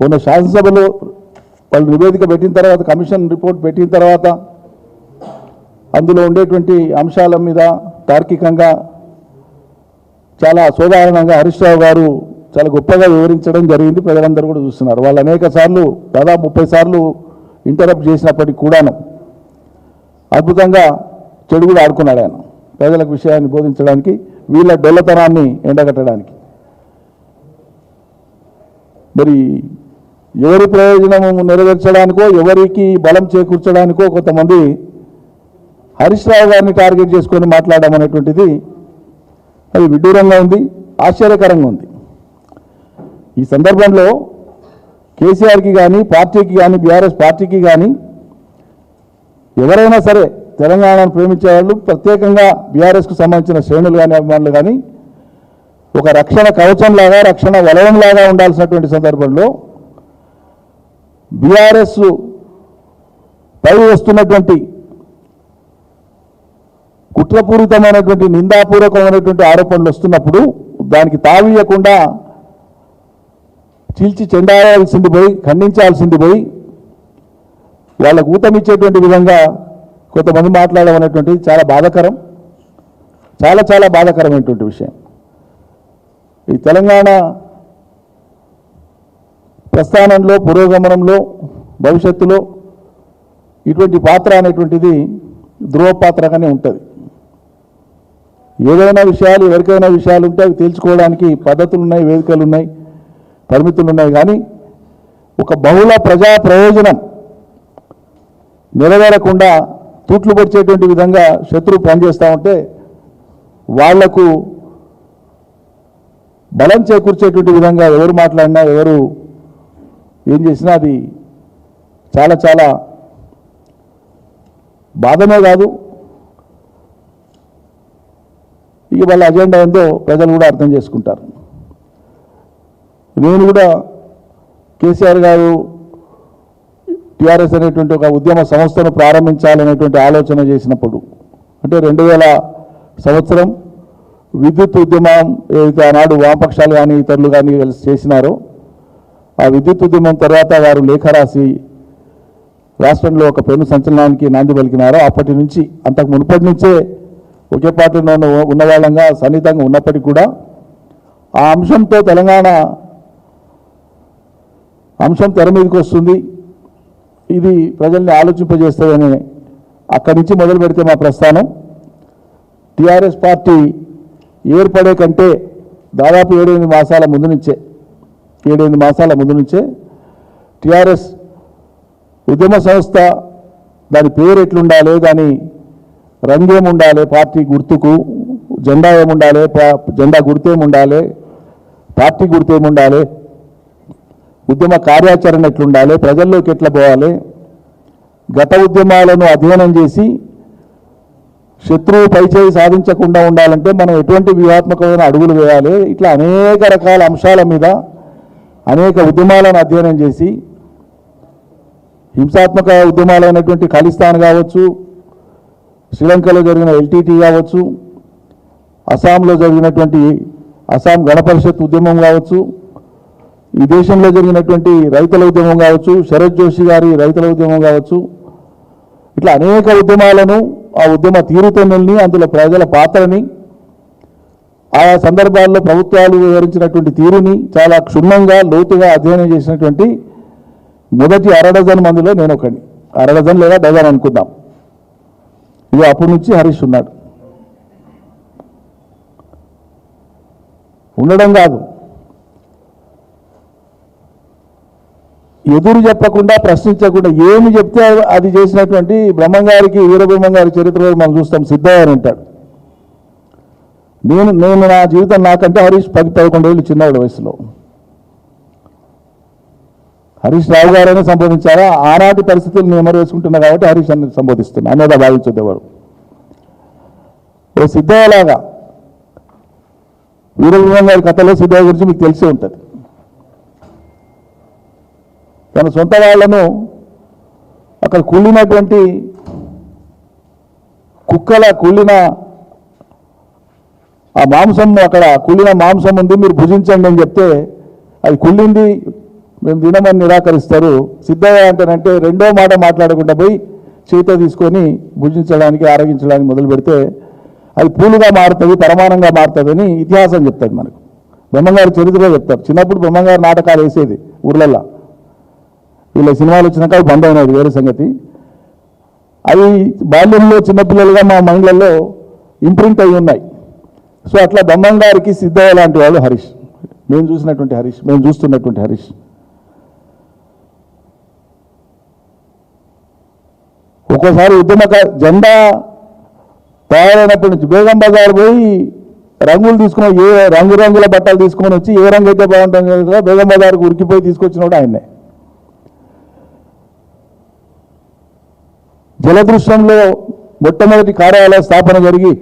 మొన్న శాసనసభలో వాళ్ళు నివేదిక పెట్టిన తర్వాత కమిషన్ రిపోర్ట్ పెట్టిన తర్వాత అందులో ఉండేటువంటి అంశాల మీద తార్కికంగా చాలా సోదాహరణంగా హరీష్ రావు గారు చాలా గొప్పగా వివరించడం జరిగింది. ప్రజలందరూ కూడా చూస్తున్నారు. వాళ్ళు అనేక సార్లు దాదాపు 30 సార్లు ఇంటరప్ట్ చేసినప్పటికీ కూడాను అద్భుతంగా చెడు కూడా ఆడుకున్నాడు ఆయన, ప్రజలకు విషయాన్ని బోధించడానికి, వీళ్ళ డొల్లతనాన్ని ఎండగట్టడానికి. మరి ఎవరి ప్రయోజనం నెరవేర్చడానికో ఎవరికి బలం చేకూర్చడానికో కొంతమంది హరీష్ రావు గారిని టార్గెట్ చేసుకొని మాట్లాడడం అనేటువంటిది అది విడ్డూరంగా ఉంది, ఆశ్చర్యకరంగా ఉంది. ఈ సందర్భంలో కేసీఆర్కి కానీ పార్టీకి కానీ బీఆర్ఎస్ పార్టీకి కానీ ఎవరైనా సరే తెలంగాణను ప్రేమించే వాళ్ళు, ప్రత్యేకంగా బీఆర్ఎస్కు సంబంధించిన శ్రేణులు కానీ అభిమానులు కానీ ఒక రక్షణ కవచంలాగా రక్షణ వలయంలాగా ఉండాల్సినటువంటి సందర్భంలో బీఆర్ఎస్ పై వస్తున్నటువంటి కుట్రపూరితమైనటువంటి నిందాపూర్వకమైనటువంటి ఆరోపణలు వస్తున్నప్పుడు దానికి తావీయకుండా చీల్చి చెండాడాల్సింది పోయి, ఖండించాల్సింది పోయి, వాళ్ళకు ఊతమిచ్చేటువంటి విధంగా కొంతమంది మాట్లాడడం అనేటువంటిది చాలా బాధాకరం, చాలా చాలా బాధాకరమైనటువంటి విషయం. ఈ తెలంగాణ ప్రస్థానంలో, పురోగమనంలో, భవిష్యత్తులో ఇటువంటి పాత్ర అనేటువంటిది ధ్రువపాత్రగానే ఉంటుంది. ఏదైనా విషయాలు, ఎవరికైనా విషయాలు ఉంటే అవి తేల్చుకోవడానికి పద్ధతులు ఉన్నాయి, వేదికలు ఉన్నాయి, పరిమితులు ఉన్నాయి. కానీ ఒక బహుళ ప్రజా ప్రయోజనం నెరవేరకుండా తూట్లు పొడిచేటువంటి విధంగా శత్రువు పనిచేస్తూ ఉంటే వాళ్లకు బలం చేకూర్చేటువంటి విధంగా ఎవరు మాట్లాడినా, ఎవరు ఏం చేసినా అది చాలా చాలా బాధమే కాదు, ఇక వాళ్ళ అజెండా ఏందో ప్రజలు కూడా అర్థం చేసుకుంటారు. నేను కూడా కేసీఆర్ గారు టీఆర్ఎస్ అనేటువంటి ఒక ఉద్యమ సంస్థను ప్రారంభించాలనేటువంటి ఆలోచన చేసినప్పుడు, అంటే 2000 సంవత్సరం విద్యుత్ ఉద్యమం ఏదైతే ఆనాడు వామపక్షాలు కానీ ఇతరులు కానీ కలిసి చేసినారో, ఆ విద్యుత్ ఉద్యమం తర్వాత వారు లేఖ రాసి రాష్ట్రంలో ఒక పెను సంచలనానికి నాంది పలికినారో, అప్పటి నుంచి అంతకు మునుపటి నుంచే ఒకే పార్టీలో ఉన్నవాళ్ళంగా సన్నిహితంగా ఉన్నప్పటికీ కూడా ఆ అంశంతో తెలంగాణ అంశం తెర మీదకి వస్తుంది, ఇది ప్రజల్ని ఆలోచింపజేస్తుందని అక్కడి నుంచి మొదలు పెడితే మా ప్రస్థానం టీఆర్ఎస్ పార్టీ ఏర్పడే కంటే దాదాపు 7-8 మాసాల ముందు నుంచే టీఆర్ఎస్ ఉద్యమ సంస్థ దాని పేరు ఎట్లుండాలి, దాని రంగేముండాలి, పార్టీ గుర్తుకు జెండా ఏముండాలి, జెండా గుర్తేముండాలి, పార్టీ గుర్తేముండాలి, ఉద్యమ కార్యాచరణ ఎట్లుండాలి, ప్రజల్లోకి ఎట్లా పోవాలి, గత ఉద్యమాలను అధ్యయనం చేసి శత్రువు పైచేయి సాధించకుండా ఉండాలంటే మనం ఎటువంటి వ్యూహాత్మకమైన అడుగులు వేయాలి, ఇట్లా అనేక రకాల అంశాల మీద అనేక ఉద్యమాలను అధ్యయనం చేసి హింసాత్మక ఉద్యమాలైనటువంటి ఖలిస్తాన్ కావచ్చు, శ్రీలంకలో జరిగిన ఎల్టీటీ కావచ్చు, అస్సాంలో జరిగినటువంటి అస్సాం గణపరిషత్ ఉద్యమం కావచ్చు, ఈ దేశంలో జరిగినటువంటి రైతుల ఉద్యమం కావచ్చు, శరత్ జోషి గారి రైతుల ఉద్యమం కావచ్చు, ఇట్లా అనేక ఉద్యమాలను, ఆ ఉద్యమ తీరుతెన్నుల్ని, అందులో ప్రజల పాత్రని, ఆయా సందర్భాల్లో ప్రభుత్వాలు వివరించినటువంటి తీరుని చాలా క్షుణ్ణంగా లోతుగా అధ్యయనం చేసినటువంటి మొదటి 1/2 డజన్ మందిలో నేను ఒకడిని. 1/2 డజన్ లేదా డజన్ అనుకుందాం. ఇక అప్పటి నుంచి హరీష్ ఉన్నాడు. ఉండడం కాదు, ఎదురు చెప్పకుండా, ప్రశ్నించకుండా ఏమి చెప్తే అది చేసినటువంటి బ్రహ్మంగారికి, వీరబ్రహ్మంగారి చరిత్రలో మనం చూస్తాం. సిద్ధయ్య అని అంటాడు, నేను నా జీవితం నాకంటే హరీష్ 10-11 ఏళ్ళు చిన్నవాడు వయసులో. హరీష్ రావు గారైనా సంబోధించారా? ఆనాటి పరిస్థితులు నేను ఎమరు వేసుకుంటున్నా కాబట్టి హరీష్ అని సంబోధిస్తున్నా, అన్నదా భావించొద్దు ఎవరు. ఓ సిద్ధయ్యలాగా, వీరబ్రహ్మంగారి కథలో సిద్ధయ్య గురించి మీకు తెలిసే ఉంటుంది. తన సొంత వాళ్లను అక్కడ కుళ్ళినటువంటి కుళ్ళిన ఆ మాంసం, అక్కడ కుళ్ళిన మాంసం ఉంది, మీరు భుజించండి అని చెప్తే అది కుళ్ళింది మేము తినమని నిరాకరిస్తారు. సిద్ధయ్య అంటారంటే రెండో మాట మాట్లాడకుండా పోయి చేత తీసుకొని భుజించడానికి ఆరగించడానికి మొదలు పెడితే అది పూలుగా మారుతుంది, పరమానంగా మారుతుందని ఇతిహాసం చెప్తుంది మనకు. బ్రహ్మంగారు చరిత్రలో చెప్తారు. చిన్నప్పుడు బ్రహ్మంగారు నాటకాలు వేసేది ఊర్లల్లో. వీళ్ళ సినిమాలు వచ్చినాక అవి బంద్ అయినది వేరే సంగతి. అవి బాల్యంలో చిన్నపిల్లలుగా మా మైండ్లలో ఇంప్రింట్ అయి ఉన్నాయి. సో అట్లా బ్రహ్మంగారికి సిద్ధయ్య లాంటి వాళ్ళు హరీష్, మేము చూసినటువంటి హరీష్, మేము చూస్తున్నటువంటి హరీష్. ఒక్కోసారి జెండా తయారైనప్పటి నుంచి బేగం బజార్ పోయి రంగులు తీసుకుని రంగురంగుల బట్టలు తీసుకొని వచ్చి ఏ రంగు అయితే బాగుంటుంది కదా బేగం బజార్కు ఉరికిపోయి తీసుకొచ్చినప్పుడు ఆయన్నే. జలదృశ్యంలో మొట్టమొదటి కార్యాలయ స్థాపన జరిగి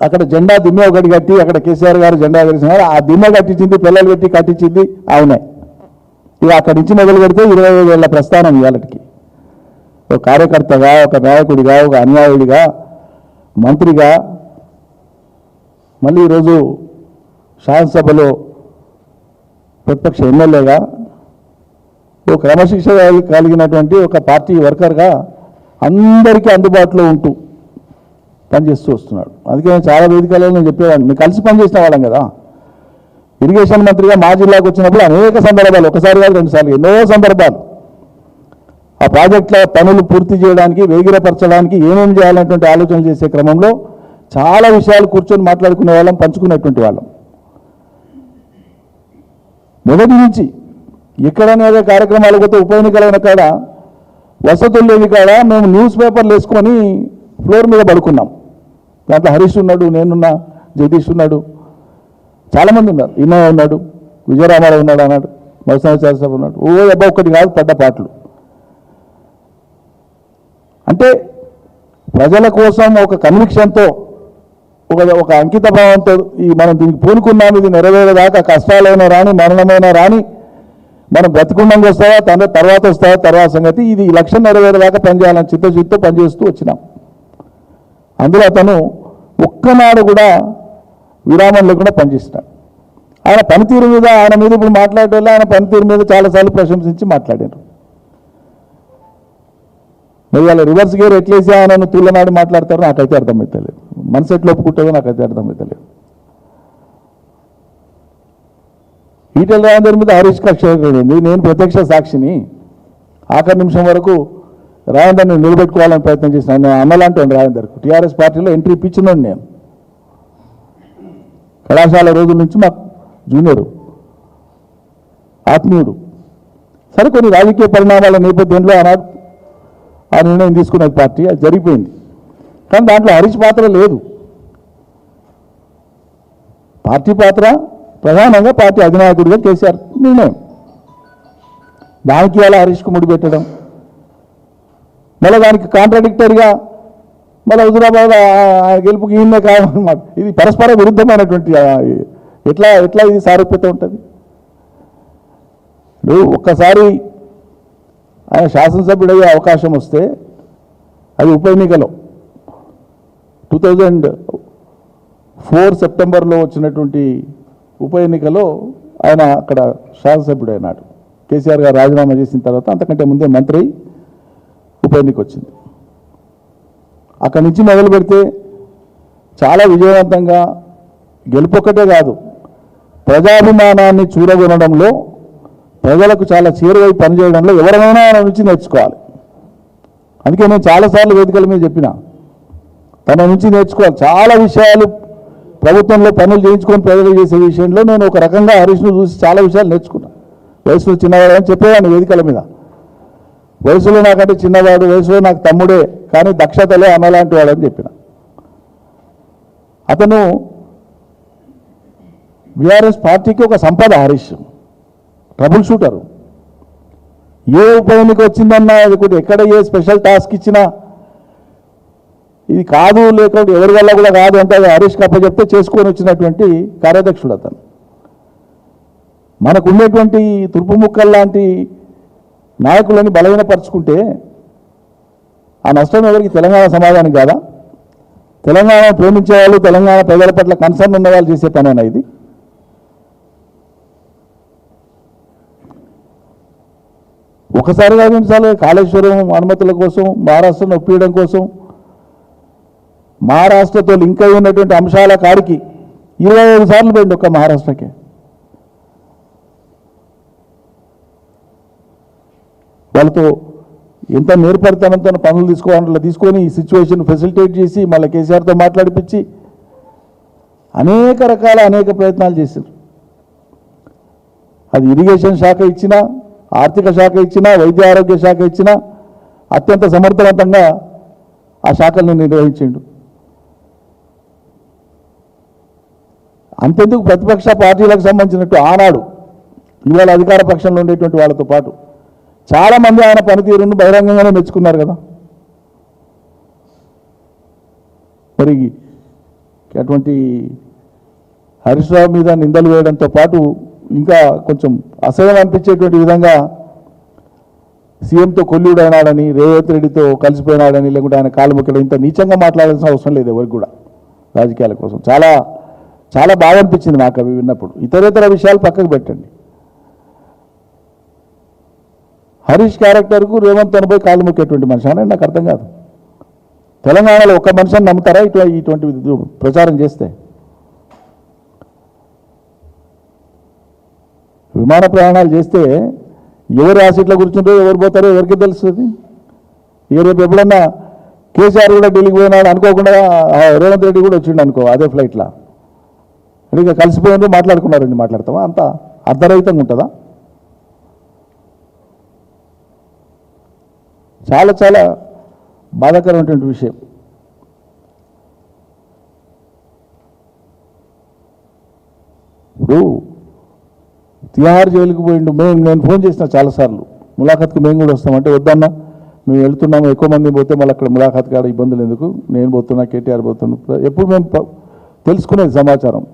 అక్కడ జెండా దిమ్మె ఒకటి కట్టి అక్కడ కేసీఆర్ గారు జెండా ఎగరేసినారు. ఆ దిమ్మె కట్టించింది, పిల్లలు పెట్టి కట్టించింది అవునే. ఇక అక్కడి నుంచి మొదలు పెడితే 25 ఏళ్ల ప్రస్థానం ఇవాళకి. ఒక కార్యకర్తగా, ఒక నాయకుడిగా, ఒక అన్యాయుడిగా, మంత్రిగా, మళ్ళీ ఈరోజు శాసనసభలో ప్రతిపక్ష ఎమ్మెల్యేగా, ఒక క్రమశిక్షణ కలిగినటువంటి ఒక పార్టీ వర్కర్గా అందరికీ అందుబాటులో ఉంటూ పనిచేస్తూ వస్తున్నాడు. అందుకే నేను చాలా వేదికలలో నేను చెప్పేవాడిని, మేము కలిసి పనిచేసిన వాళ్ళం కదా. ఇరిగేషన్ మంత్రిగా మా జిల్లాకు వచ్చినప్పుడు అనేక సందర్భాలు, ఒకసారి కాదు 2 సార్లు, ఎన్నో సందర్భాలు ఆ ప్రాజెక్టుల పనులు పూర్తి చేయడానికి, వేగిరపరచడానికి ఏమేమి చేయాలనేటువంటి ఆలోచనలు చేసే క్రమంలో చాలా విషయాలు కూర్చొని మాట్లాడుకునే వాళ్ళం, పంచుకునేటువంటి వాళ్ళం. మొదటి నుంచి ఎక్కడైనా ఏదో కార్యక్రమాలు పోతే ఉప ఎన్నికలైన కాడ, వసతులు లేని కాడ మేము న్యూస్ పేపర్లు వేసుకొని ఫ్లోర్ మీద పడుకున్నాం. దాంట్లో హరీష్ ఉన్నాడు, నేనున్నా, జగదీష్ ఉన్నాడు, చాలామంది ఉన్నారు, ఇన్నయ్య ఉన్నాడు, విజయరామారావు ఉన్నాడు అన్నాడు, మత్స్యాచార్య సభ ఉన్నాడు. అబ్బా ఒక్కటి కాదు, పెద్ద పాటలు. అంటే ప్రజల కోసం ఒక కన్విక్షన్తో, ఒక అంకిత భావంతో మనం దీనికి పూనుకున్నాం. ఇది నెరవేరేదాకా కష్టాలైనా రాని, మరణమైనా రాని, మనం బ్రతికుండంగా వస్తావా, తర్వాత వస్తావా తర్వాత సంగతి. ఇది ఈ లక్ష్యం నెరవేరేదాకా పనిచేయాలని చిత్తశుద్ధితో పనిచేస్తూ వచ్చినాం. అందులో అతను ఒక్కనాడు కూడా విరామం లేకుండా పనిచేసినాడు. ఆయన పనితీరు మీద, ఆయన మీద ఇప్పుడు మాట్లాడే వాళ్ళు ఆయన పనితీరు మీద చాలాసార్లు ప్రశంసించి మాట్లాడారు. మరి వాళ్ళ రివర్స్ గేర్ ఎట్లేసి ఆయనను తూలనాడు మాట్లాడతారో నాకైతే అర్థమవుతలేదు. మనసు ఎట్లా ఒప్పుకుంటుందో నాకైతే అర్థమవుతలేదు. ఈటెల రాజేందర్ మీద హరీష్ కక్ష ఉంది. నేను ప్రత్యక్ష సాక్షిని. ఆఖరి నిమిషం వరకు రాజేందర్ని నిలబెట్టుకోవాలని ప్రయత్నం చేసిన నేను అన్నలాంటి రాజేందర్కు టీఆర్ఎస్ పార్టీలో ఎంట్రీ ఇప్పించినాను. నేను కళాశాల రోజుల నుంచి మాకు జూనియరు, ఆత్మీయుడు. సరే కొన్ని రాజకీయ పరిణామాల నేపథ్యంలో ఆనాడు ఆ నిర్ణయం తీసుకున్నది పార్టీ, అది జరిగిపోయింది. కానీ దాంట్లో హరీష్ పాత్ర లేదు. పార్టీ పాత్ర ప్రధానంగా పార్టీ అధినాయకుడిగా కేసీఆర్ నిర్ణయం. దానికి అలా హరీష్కు ముడిపెట్టడం, మళ్ళీ దానికి కాంట్రాడిక్టరీగా మళ్ళీ హుజూరాబాద్ గెలుపుకి ఈయనే కావాలన్నమాట. ఇది పరస్పర విరుద్ధమైనటువంటి ఎట్లా ఇది సారూప్యత ఉంటుంది. ఒక్కసారి ఆయన శాసనసభ్యుడయ్యే అవకాశం వస్తే అది ఉప ఎన్నికలో 2004 సెప్టెంబర్లో వచ్చినటువంటి ఉప ఎన్నికలో ఆయన అక్కడ శాసనసభ్యుడైనాడు. కేసీఆర్ గారు రాజీనామా చేసిన తర్వాత అంతకంటే ముందే మంత్రి ఉప ఎన్నిక వచ్చింది. అక్కడి నుంచి మొదలు పెడితే చాలా విజయవంతంగా గెలుపొక్కటే కాదు, ప్రజాభిమానాన్ని చూరగొనడంలో, ప్రజలకు చాలా చేరువై పనిచేయడంలో ఎవరైనా ఆయన నుంచి నేర్చుకోవాలి. అందుకే నేను చాలాసార్లు వేదికల మీద చెప్పిన, తన నుంచి నేర్చుకోవాలి. చాలా విషయాలు ప్రభుత్వంలో పనులు చేయించుకొని ప్రజలు చేసే విషయంలో నేను ఒక రకంగా హరీష్ను చూసి చాలా విషయాలు నేర్చుకున్నాను. వయసులో చిన్నవాడు అని చెప్పేవాడిని వేదికల మీద. వయసులో నాకంటే చిన్నవాడు, వయసులో నాకు తమ్ముడే, కానీ దక్షతలే అన్నలాంటి వాడు అని చెప్పిన. అతను బీఆర్ఎస్ పార్టీకి ఒక సంపద. Harish trouble shooter. ఏ ఉప ఎన్నిక వచ్చిందన్నా ఎక్కడ ఏ స్పెషల్ టాస్క్ ఇచ్చినా ఇది కాదు, లేకపోతే ఎవరి వల్ల కూడా కాదు అంటే అది హరీష్ కప్ప చెప్తే చేసుకొని వచ్చినటువంటి కార్యాధ్యక్షుడు అతను. మనకు ఉండేటువంటి తుర్పు ముక్కల్ లాంటి నాయకులని బలహీనపరుచుకుంటే ఆ నష్టం ఎవరికి? తెలంగాణ సమాజానికి కాదా? తెలంగాణ ప్రేమించే వాళ్ళు, తెలంగాణ ప్రజల పట్ల కన్సర్న్ ఉన్న వాళ్ళు చేసే పనేనా ఇది? ఒకసారి కాదు సార్లు కాళేశ్వరం అనుమతుల కోసం మహారాష్ట్రను ఒప్పించడం కోసం మహారాష్ట్రతో లింక్ అయి ఉన్నటువంటి అంశాల కాడికి 25 సార్లు పోయింది ఒక్క మహారాష్ట్రకే. వాళ్ళతో ఎంత నేర్పరితనంతో పనులు తీసుకొని ఈ సిచ్యువేషన్ ఫెసిలిటేట్ చేసి మళ్ళీ కేసీఆర్తో మాట్లాడిపించి అనేక ప్రయత్నాలు చేశారు. అది ఇరిగేషన్ శాఖ ఇచ్చినా, ఆర్థిక శాఖ ఇచ్చినా, వైద్య ఆరోగ్య శాఖ ఇచ్చినా అత్యంత సమర్థవంతంగా ఆ శాఖలను నిర్వహించిండు. అంతెందుకు ప్రతిపక్ష పార్టీలకు సంబంధించినట్టు ఆనాడు ఇవాళ అధికార పక్షంలో ఉండేటువంటి వాళ్ళతో పాటు చాలామంది ఆయన పనితీరును బహిరంగంగానే మెచ్చుకున్నారు కదా. మరి అటువంటి హరీష్ రావు మీద నిందలు వేయడంతో పాటు ఇంకా కొంచెం అసహ్యం అనిపించేటువంటి విధంగా సీఎంతో కొల్లుడైనాడని, రేవంత్ రెడ్డితో కలిసిపోయినాడని, లేకుంటే ఆయన కాలు మొక్కడం, ఇంత నీచంగా మాట్లాడాల్సిన అవసరం లేదు ఎవరికి కూడా రాజకీయాల కోసం. చాలా చాలా బాగా అనిపించింది నాకు అవి విన్నప్పుడు. ఇతరేతర విషయాలు పక్కకు పెట్టండి. హరీష్ క్యారెక్టర్కు రేవంత్ అని పోయి కాళ్ళు మొక్కేటువంటి మనిషి అని నాకు అర్థం కాదు. తెలంగాణలో ఒక్క మనిషిని నమ్ముతారా ఇటువంటి ప్రచారం చేస్తే? విమాన ప్రయాణాలు చేస్తే ఎవరు ఆ సీట్ల కూర్చుంటారో ఎవరు పోతారో ఎవరికి తెలుస్తుంది. ఇక రేపు ఎప్పుడన్నా కేసీఆర్ కూడా ఢిల్లీకి పోయినాడు అనుకోకుండా రేవంత్ రెడ్డి కూడా వచ్చిండు అనుకో అదే ఫ్లైట్లో, ఇక కలిసిపోయింది మాట్లాడుకున్నారండి, మాట్లాడతామా? అంత అర్ధరహితంగా ఉంటుందా? చాలా చాలా బాధాకరమైనటువంటి విషయం. ఇప్పుడు తిహార్ జైలుకి పోయిండు. నేను ఫోన్ చేసిన చాలాసార్లు, ములాఖత్కి మేము కూడా వస్తామంటే వద్దన్నా, మేము వెళ్తున్నాము, ఎక్కువ మంది పోతే మళ్ళీ అక్కడ ములాఖత్ కాడ ఇబ్బందులు ఎందుకు, నేను పోతున్నా, కేటీఆర్ పోతున్నా, ఎప్పుడు మేము తెలుసుకునేది సమాచారం.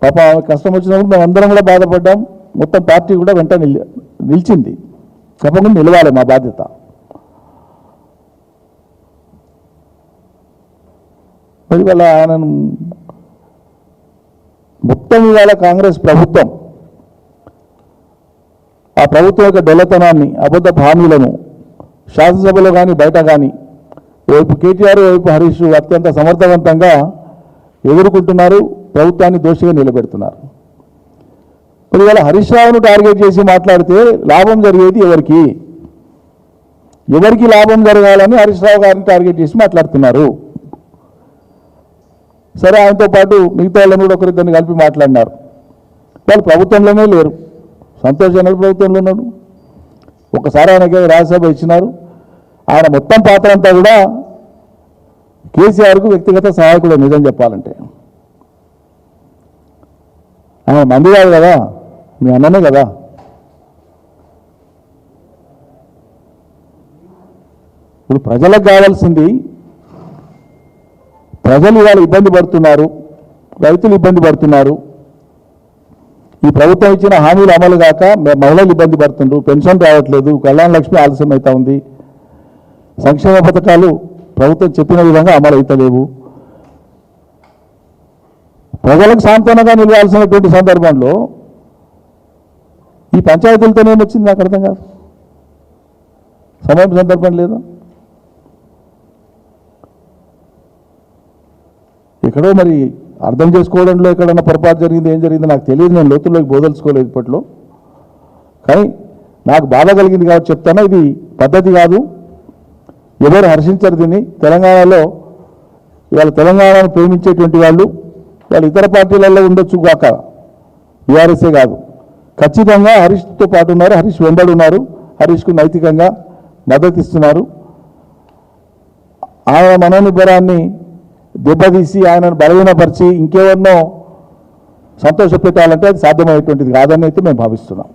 పాప కష్టం వచ్చినప్పుడు మేము అందరం కూడా బాధపడ్డాం. మొత్తం పార్టీ కూడా వెంట నిలిచింది. తప్పకుండా నిలవాలి, మా బాధ్యత. మరి వాళ్ళ ఆయనను మొత్తం ఇవాళ కాంగ్రెస్ ప్రభుత్వం ఆ ప్రభుత్వం యొక్క డొల్లతనాన్ని, అబద్ధ హామీలను శాసనసభలో కానీ బయట కానీ వైపు కేటీఆర్, వైపు హరీష్ అత్యంత సమర్థవంతంగా ఎదుర్కొంటున్నారు, ప్రభుత్వాన్ని దోషిగా నిలబెడుతున్నారు. మరి ఇవాళ హరీష్ రావును టార్గెట్ చేసి మాట్లాడితే లాభం జరిగేది ఎవరికి? ఎవరికి లాభం జరగాలని హరీష్ రావు గారిని టార్గెట్ చేసి మాట్లాడుతున్నారు. సరే, ఆయనతో పాటు మిగతా వాళ్ళని కూడా ఒకరిద్దరిని కలిపి మాట్లాడినారు. వాళ్ళు ప్రభుత్వంలోనే లేరు. సంతోష్ అనేది ప్రభుత్వంలో ఉన్నాడు. ఒకసారి ఆయనకి రాజ్యసభ ఇచ్చినారు. ఆయన మొత్తం పాత్ర అంతా కూడా కేసీఆర్కు వ్యక్తిగత సహాయకుడు. నిజం చెప్పాలంటే ఆయన మంది కాదు కదా, మీ అన్ననే కదా. ఇప్పుడు ప్రజలకు కావాల్సింది, ప్రజలు ఇవాళ ఇబ్బంది పడుతున్నారు, రైతులు ఇబ్బంది పడుతున్నారు, ఈ ప్రభుత్వం ఇచ్చిన హామీలు అమలు కాక మహిళలు ఇబ్బంది పడుతుండ్రు, పెన్షన్ రావట్లేదు, కళ్యాణ లక్ష్మి ఆలస్యం అవుతా ఉంది, సంక్షేమ పథకాలు ప్రభుత్వం చెప్పిన విధంగా అమలు అవుతలేవు. ప్రజలకు సాంత్వనంగా నిలవాల్సినటువంటి సందర్భంలో ఈ పంచాయతీలతోనేమొచ్చింది నాకు అర్థం కాదు. సమయం సందర్భం లేదా? ఎక్కడో మరి అర్థం చేసుకోవడంలో ఎక్కడన్నా పొరపాటు జరిగింది, ఏం జరిగిందో నాకు తెలియదు. నేను లోతుల్లోకి బోదలుచుకోలేదు ఇప్పట్లో. కానీ నాకు బాధ కలిగింది కాబట్టి చెప్తాను, ఇది పద్ధతి కాదు. ఎవరు హర్షించరు దీన్ని. తెలంగాణలో ఇవాళ తెలంగాణను ప్రేమించేటువంటి వాళ్ళు ఇతర పార్టీలలో ఉండొచ్చు కాక, బీఆర్ఎస్ఏ కాదు, ఖచ్చితంగా హరీష్తో పాటు ఉన్నారు, హరీష్ వెంబడి ఉన్నారు, హరీష్కు నైతికంగా మద్దతు ఇస్తున్నారు. ఆయన మనోనిబ్బరాన్ని దెబ్బతీసి ఆయనను బలహీనపరిచి ఇంకెవరినో సంతోషపెట్టాలంటే అది సాధ్యమయ్యేటువంటిది కాదని అయితే మేము భావిస్తున్నాం.